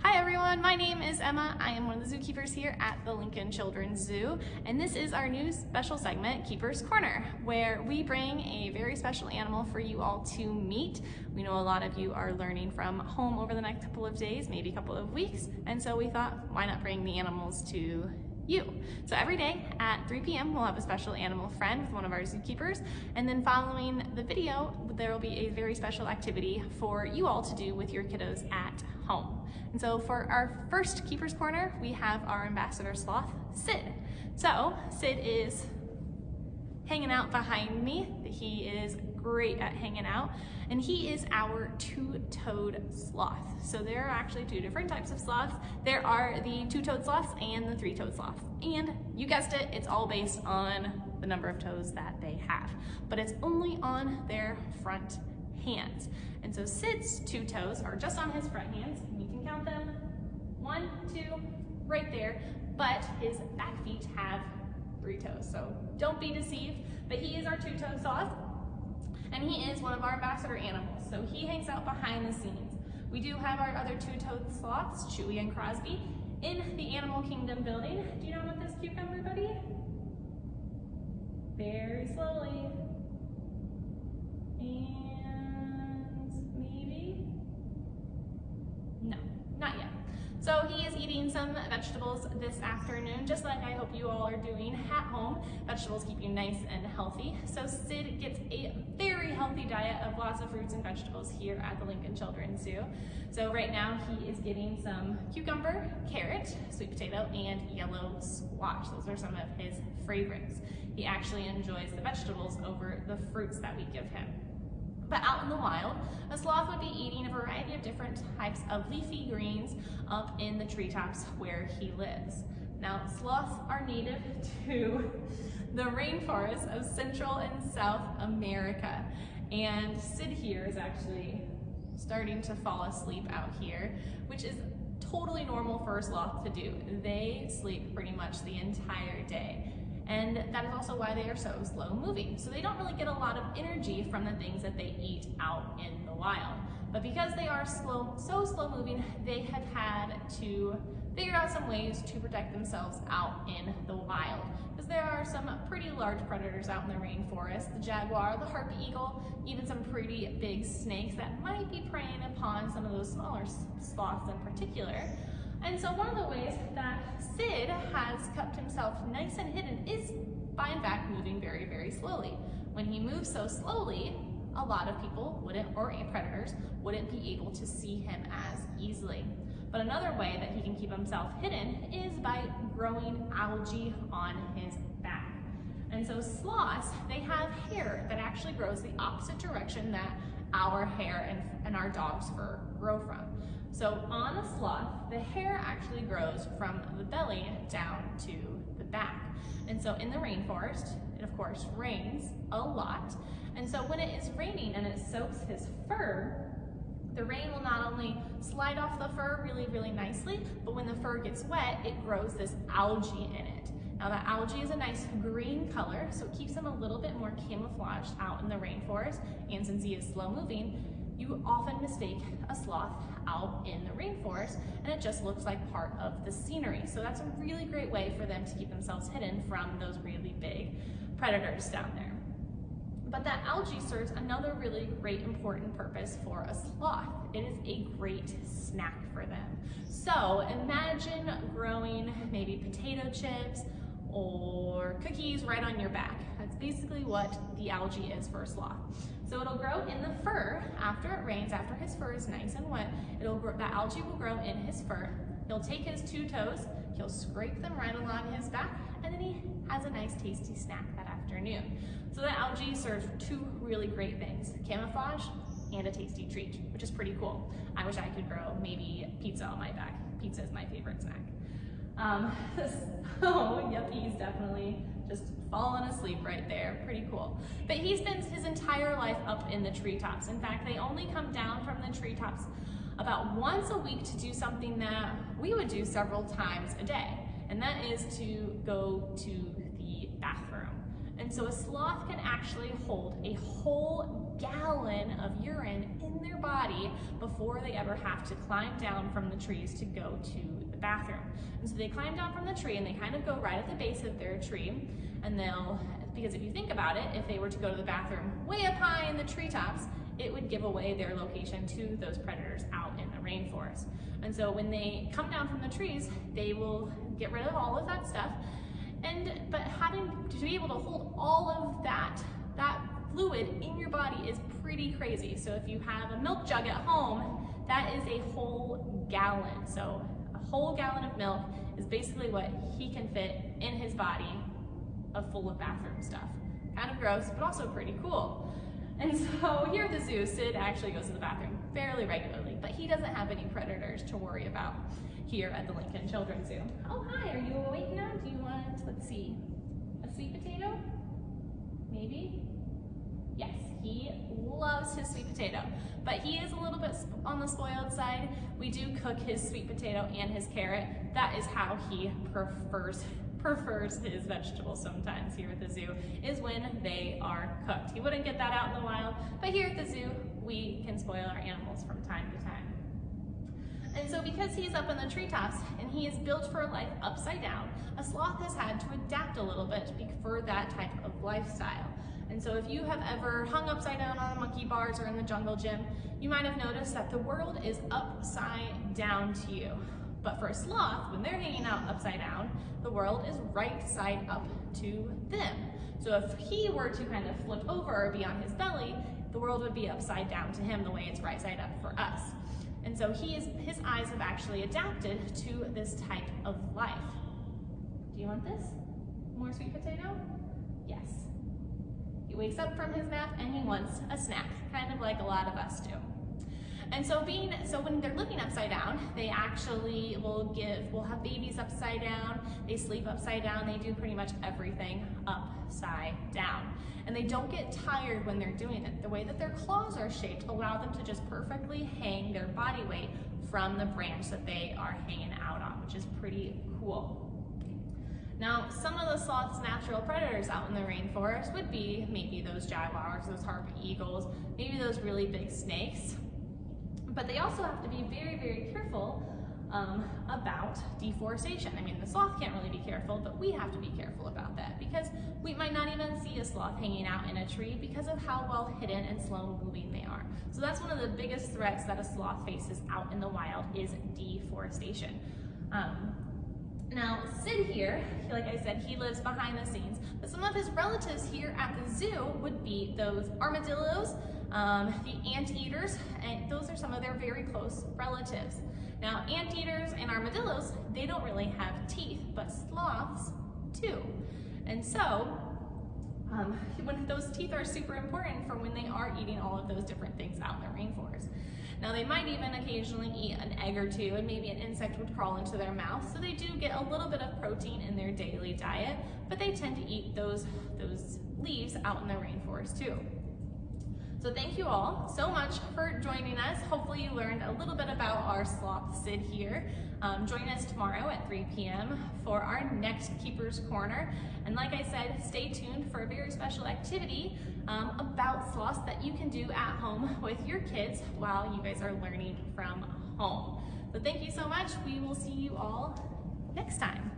Hi everyone, my name is Emma. I am one of the zookeepers here at the Lincoln Children's Zoo, and this is our new special segment, Keeper's Corner, where we bring a very special animal for you all to meet. We know a lot of you are learning from home over the next couple of days, maybe a couple of weeks, and so we thought, why not bring the animals to you? So every day at 3 p.m. we'll have a special animal friend with one of our zookeepers, and then following the video there will be a very special activity for you all to do with your kiddos at home. And so for our first Keeper's Corner we have our ambassador sloth, Sid. So Sid is hanging out behind me. He is great at hanging out, and he is our two-toed sloth. So there are actually two different types of sloths. There are the two-toed sloths and the three-toed sloths. And you guessed it, it's all based on the number of toes that they have, but it's only on their front hands. And so Sid's two toes are just on his front hands, and you can count them, 1, 2, right there, but his back feet have 3 toes, so don't be deceived, but he is our two-toed sloth, and he is one of our ambassador animals, so he hangs out behind the scenes. We do have our other two-toed sloths, Chewy and Crosby, in the Animal Kingdom building. Do you know what this cucumber, buddy? Very slowly. And maybe? No, not yet. So he is eating some vegetables this afternoon, just like I hope you all are doing at home. Vegetables keep you nice and healthy. So Sid gets a very healthy diet of lots of fruits and vegetables here at the Lincoln Children's Zoo. So right now he is getting some cucumber, carrot, sweet potato, and yellow squash. Those are some of his favorites. He actually enjoys the vegetables over the fruits that we give him. But out in the wild, a sloth would be eating a variety of different types of leafy greens up in the treetops where he lives. Now, sloths are native to the rainforests of Central and South America. And Sid here is actually starting to fall asleep out here, which is totally normal for a sloth to do. They sleep pretty much the entire day. And that is also why they are so slow moving. So they don't really get a lot of energy from the things that they eat out in the wild. But because they are so slow moving, they have had to figure out some ways to protect themselves out in the wild. Because there are some pretty large predators out in the rainforest, the jaguar, the harpy eagle, even some pretty big snakes that might be preying upon some of those smaller sloths in particular. And so one of the ways that Sid has kept himself nice and hidden is by in fact moving very, very slowly. When he moves so slowly, a lot of people wouldn't, or predators, wouldn't be able to see him as easily. But another way that he can keep himself hidden is by growing algae on his back. And so sloths, they have hair that actually grows the opposite direction that our hair and our dog's fur grow from. So on a sloth, the hair actually grows from the belly down to the back. And so in the rainforest, it of course rains a lot. And so when it is raining and it soaks his fur, the rain will not only slide off the fur really, really nicely, but when the fur gets wet, it grows this algae in it. Now that algae is a nice green color, so it keeps him a little bit more camouflaged out in the rainforest. And since he is slow moving, you often mistake a sloth out in the rainforest, and it just looks like part of the scenery. So that's a really great way for them to keep themselves hidden from those really big predators down there. But that algae serves another really great important purpose for a sloth. It is a great snack for them. So imagine growing maybe potato chips or cookies right on your back. That's basically what the algae is for a sloth. So it'll grow in the fur after it rains, after his fur is nice and wet. That algae will grow in his fur. He'll take his 2 toes, he'll scrape them right along his back, and then he has a nice tasty snack that afternoon. So the algae serves 2 really great things, camouflage and a tasty treat, which is pretty cool. I wish I could grow maybe pizza on my back. Pizza is my favorite snack. So yep, he's definitely just falling asleep right there. Pretty cool. But he spends his entire life up in the treetops. In fact, they only come down from the treetops about once a week to do something that we would do several times a day, and that is to go to the bathroom. And so a sloth can actually hold a whole gallon of urine in their body before they ever have to climb down from the trees to go to the bathroom. And so they climb down from the tree and they kind of go right at the base of their tree, and because if you think about it, if they were to go to the bathroom way up high in the treetops, it would give away their location to those predators out in the rainforest. And so when they come down from the trees, they will get rid of all of that stuff. But having to be able to hold all of that fluid in your body is pretty crazy. So if you have a milk jug at home, that is a whole gallon. So a whole gallon of milk is basically what he can fit in his body full of bathroom stuff. Kind of gross, but also pretty cool. And so here at the zoo, Sid actually goes to the bathroom fairly regularly, but he doesn't have any predators to worry about here at the Lincoln Children's Zoo. Oh, hi, are you awake now? Do you want, let's see, a sweet potato? Maybe? Yes, he loves his sweet potato, but he is a little bit on the spoiled side. We do cook his sweet potato and his carrot. That is how he prefers his vegetables sometimes here at the zoo, is when they are cooked. He wouldn't get that out in the wild, but here at the zoo, we can spoil our animals from time to time. And so because he's up in the treetops and he is built for a life upside down, a sloth has had to adapt a little bit for that type of lifestyle. And so if you have ever hung upside down on monkey bars or in the jungle gym, you might have noticed that the world is upside down to you. But for a sloth, when they're hanging out upside down, the world is right side up to them. So if he were to kind of flip over or be on his belly, the world would be upside down to him the way it's right side up for us. And so his eyes have actually adapted to this type of life. Do you want this? More sweet potato? Yes. He wakes up from his nap and he wants a snack, kind of like a lot of us do. And so when they're living upside down, they actually will have babies upside down, they sleep upside down, they do pretty much everything upside down. And they don't get tired when they're doing it. The way that their claws are shaped allow them to just perfectly hang their body weight from the branch that they are hanging out on, which is pretty cool. Now, some of the sloth's natural predators out in the rainforest would be maybe those jaguars, those harpy eagles, maybe those really big snakes. But they also have to be very, very careful about deforestation. I mean, the sloth can't really be careful, but we have to be careful about that because we might not even see a sloth hanging out in a tree because of how well hidden and slow moving they are. So that's one of the biggest threats that a sloth faces out in the wild is deforestation. Now, Sid here, like I said, he lives behind the scenes, but some of his relatives here at the zoo would be those armadillos, the anteaters, and those are some of their very close relatives. Now, anteaters and armadillos, they don't really have teeth, but sloths do. And so, when those teeth are super important for when they are eating all of those different things out in the rainforest. Now, they might even occasionally eat an egg or two, and maybe an insect would crawl into their mouth, so they do get a little bit of protein in their daily diet, but they tend to eat those leaves out in the rainforest too. So thank you all so much for joining us. Hopefully you learned a little bit about our sloth Sid here. Join us tomorrow at 3 p.m. for our next Keeper's Corner. And like I said, stay tuned for a very special activity about sloths that you can do at home with your kids while you guys are learning from home. So thank you so much. We will see you all next time.